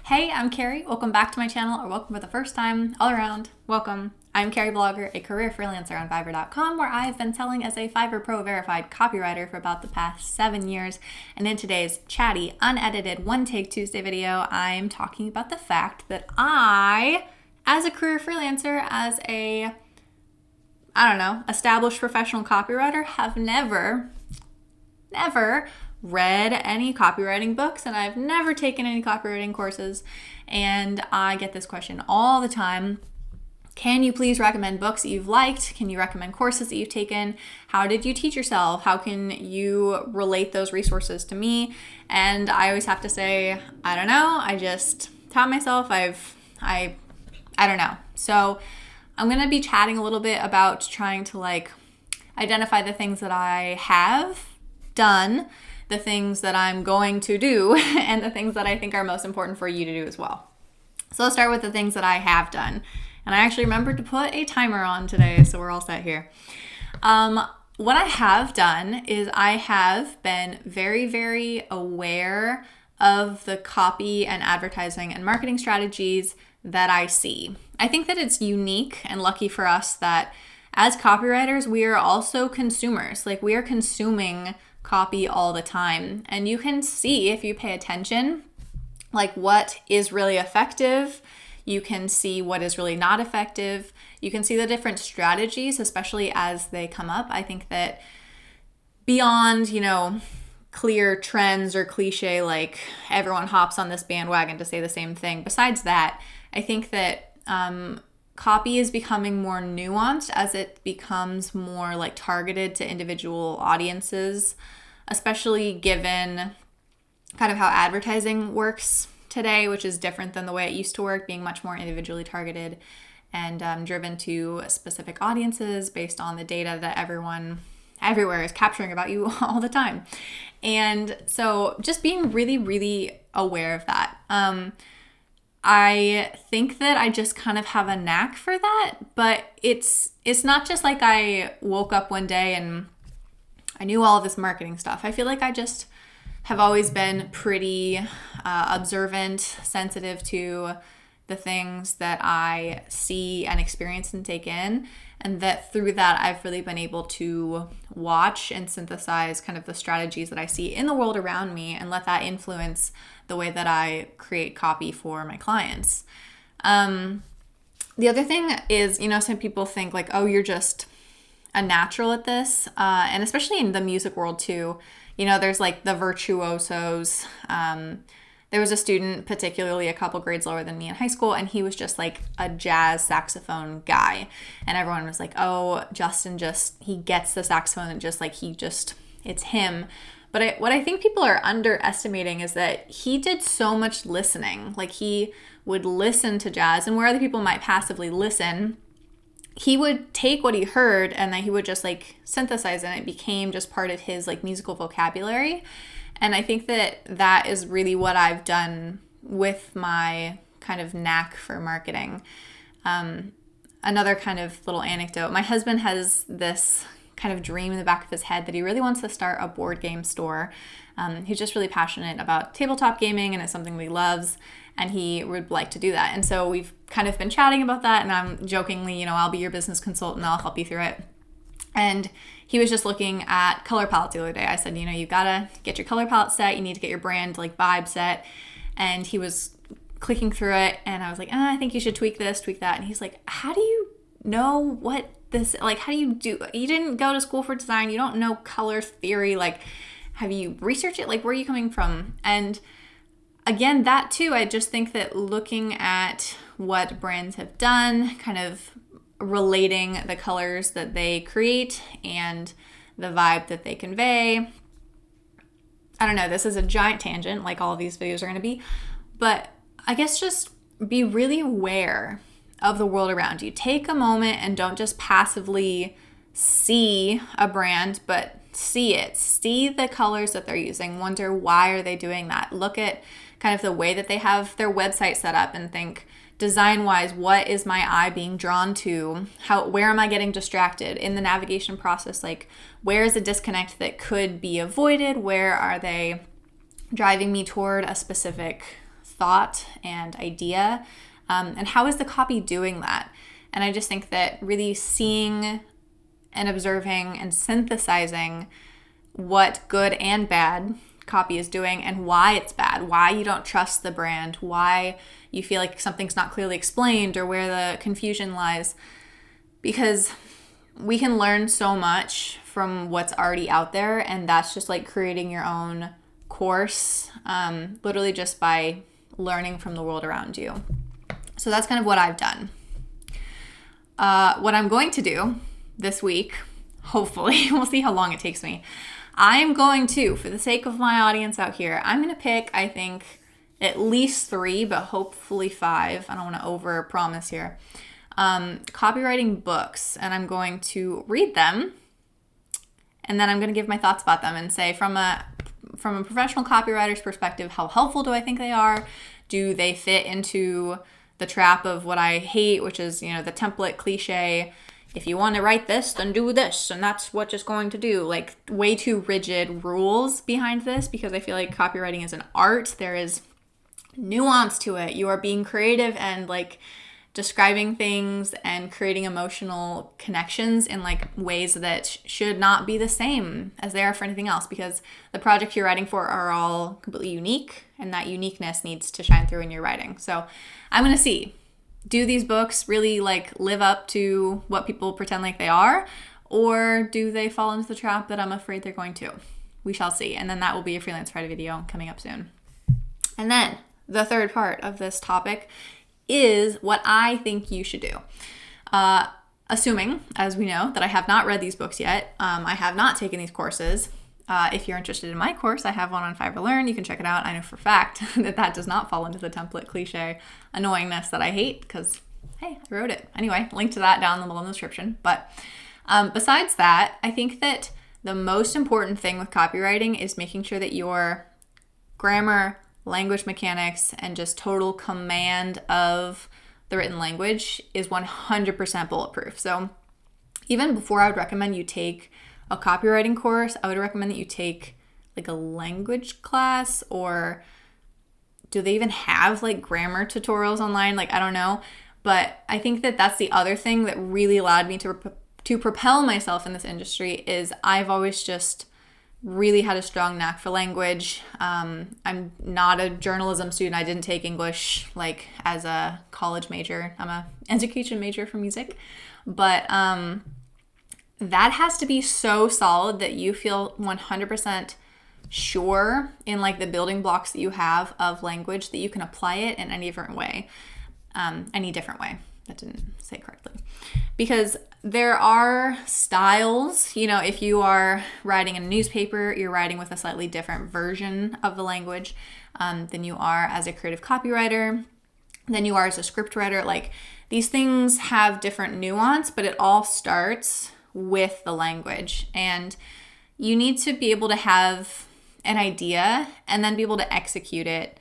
Hey, I'm Carrie. Welcome back to my channel, or welcome for the first time, all around. Welcome. I'm Carrieblogger, a career freelancer on Fiverr.com, where I've been selling as a Fiverr Pro verified copywriter for about the past 7 years. And in today's chatty, unedited, One Take Tuesday video, I'm talking about the fact that I, as a career freelancer, as a, established professional copywriter, have never read any copywriting books, and I've never taken any copywriting courses. And I get this question all the time. Can you please recommend books that you've liked? Can you recommend courses that you've taken? How did you teach yourself? How can you relate those resources to me? And I always have to say, I don't know. I just taught myself. I don't know. So I'm going to be chatting a little bit about trying to identify the things that I have done, the things that I'm going to do, and the things that I think are most important for you to do as well. So let's start with the things that I have done. And I actually remembered to put a timer on today, so we're all set here. What I have done is I have been very, very aware of the copy and advertising and marketing strategies that I see. I think that it's unique and lucky for us that as copywriters, we are also consumers. We are consuming copy all the time. And you can see, if you pay attention, what is really effective. You can see what is really not effective. You can see the different strategies, especially as they come up. I think that beyond, clear trends or cliche, everyone hops on this bandwagon to say the same thing. Besides that, I think that copy is becoming more nuanced as it becomes more targeted to individual audiences, especially given kind of how advertising works today, which is different than the way it used to work, being much more individually targeted and driven to specific audiences based on the data that everyone everywhere is capturing about you all the time. And so just being really, really aware of that. I think that I just kind of have a knack for that, but it's not just I woke up one day and I knew all of this marketing stuff. I feel like I just have always been pretty observant, sensitive to the things that I see and experience and take in, and that through that I've really been able to watch and synthesize kind of the strategies that I see in the world around me and let that influence the way that I create copy for my clients. The other thing is, some people think oh, you're just a natural at this. And especially in the music world too, there's the virtuosos. There was a student, particularly a couple grades lower than me in high school, and he was just a jazz saxophone guy. And everyone was oh, Justin he gets the saxophone and it's him. But what I think people are underestimating is that he did so much listening. He would listen to jazz, and where other people might passively listen, he would take what he heard and then he would just synthesize it, and it became just part of his musical vocabulary. And I think that is really what I've done with my kind of knack for marketing. Another kind of little anecdote, my husband has this kind of dream in the back of his head that he really wants to start a board game store. He's just really passionate about tabletop gaming, and it's something that he loves, and he would like to do that. And so we've kind of been chatting about that, and I'm jokingly, I'll be your business consultant, I'll help you through it. And he was just looking at color palettes the other day. I said, you gotta get your color palette set, you need to get your brand vibe set. And he was clicking through it, and I was I think you should tweak this, tweak that. And he's how do you know what this, how do you didn't go to school for design, you don't know color theory, have you researched it, where are you coming from? And again, that too, I just think that looking at what brands have done, kind of relating the colors that they create and the vibe that they convey. I don't know, this is a giant tangent, all of these videos are going to be, but I guess just be really aware of the world around you. Take a moment and don't just passively see a brand, but see it. See the colors that they're using. Wonder, why are they doing that? Look at kind of the way that they have their website set up and think, design-wise, what is my eye being drawn to? Where am I getting distracted in the navigation process? Where is a disconnect that could be avoided? Where are they driving me toward a specific thought and idea? And how is the copy doing that? And I just think that really seeing and observing and synthesizing what good and bad copy is doing and why it's bad, why you don't trust the brand, why you feel like something's not clearly explained or where the confusion lies. Because we can learn so much from what's already out there, and that's just like creating your own course, literally just by learning from the world around you. So that's kind of what I've done. What I'm going to do this week, hopefully, we'll see how long it takes me. I'm going to, for the sake of my audience out here, I'm going to pick, I think, at least 3, but hopefully 5. I don't want to over promise here. Copywriting books, and I'm going to read them, and then I'm going to give my thoughts about them and say from a professional copywriter's perspective, how helpful do I think they are? Do they fit into the trap of what I hate, which is, the template cliche, if you want to write this, then do this, and that's what it's going to do. Like, way too rigid rules behind this, because I feel like copywriting is an art. There is nuance to it. You are being creative and like describing things and creating emotional connections in like ways that should not be the same as they are for anything else, because the projects you're writing for are all completely unique, and that uniqueness needs to shine through in your writing. So I'm going to see, do these books really like live up to what people pretend like they are, or do they fall into the trap that I'm afraid they're going to? We shall see. And then that will be a Freelance Friday video coming up soon. And then the third part of this topic is what I think you should do. Assuming, as we know, that I have not read these books yet, I have not taken these courses. If you're interested in my course, I have one on Fiverr Learn. You can check it out. I know for a fact that does not fall into the template cliche annoyingness that I hate, because, hey, I wrote it. Anyway, link to that down in the description. But besides that, I think that the most important thing with copywriting is making sure that your grammar, language mechanics, and just total command of the written language is 100% bulletproof. So even before I would recommend you take a copywriting course, I would recommend that you take like a language class, or do they even have like grammar tutorials online? Like, I don't know. But I think that that's the other thing that really allowed me to propel myself in this industry is I've always just really had a strong knack for language. I'm not a journalism student. I didn't take English like as a college major. I'm a education major for music. But that has to be so solid that you feel 100% sure in like the building blocks that you have of language that you can apply it in any different way. That didn't say correctly. Because there are styles, if you are writing in a newspaper, you're writing with a slightly different version of the language than you are as a creative copywriter, than you are as a script writer. Like, these things have different nuance, but it all starts with the language. And you need to be able to have an idea and then be able to execute it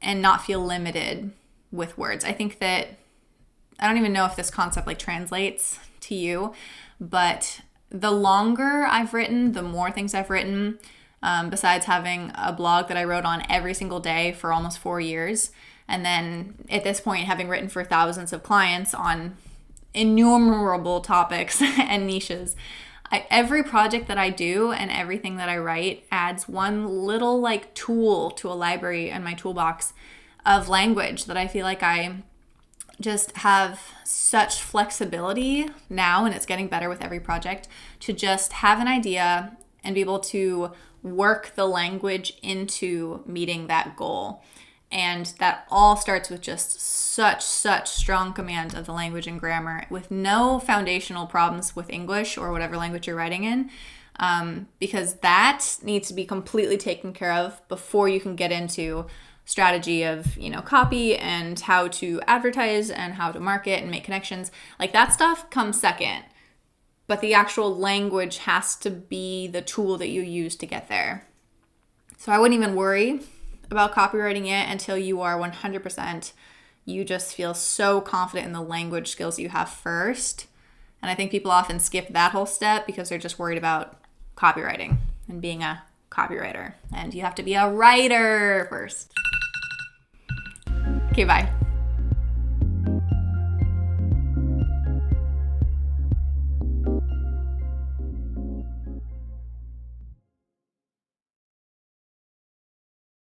and not feel limited with words. I think that, I don't even know if this concept like translates to you, but the longer I've written, the more things I've written, besides having a blog that I wrote on every single day for almost 4 years. And then at this point, having written for thousands of clients on innumerable topics and niches, every project that I do and everything that I write adds one little like tool to a library in my toolbox of language that I feel like I just have such flexibility now, and it's getting better with every project, to just have an idea and be able to work the language into meeting that goal. And that all starts with just such strong command of the language and grammar with no foundational problems with English or whatever language you're writing in, because that needs to be completely taken care of before you can get into strategy of, copy and how to advertise and how to market and make connections. Like, that stuff comes second, but the actual language has to be the tool that you use to get there. So I wouldn't even worry about copywriting it until you are 100%. You just feel so confident in the language skills you have first. And I think people often skip that whole step because they're just worried about copywriting and being a copywriter. And you have to be a writer first. Okay, bye.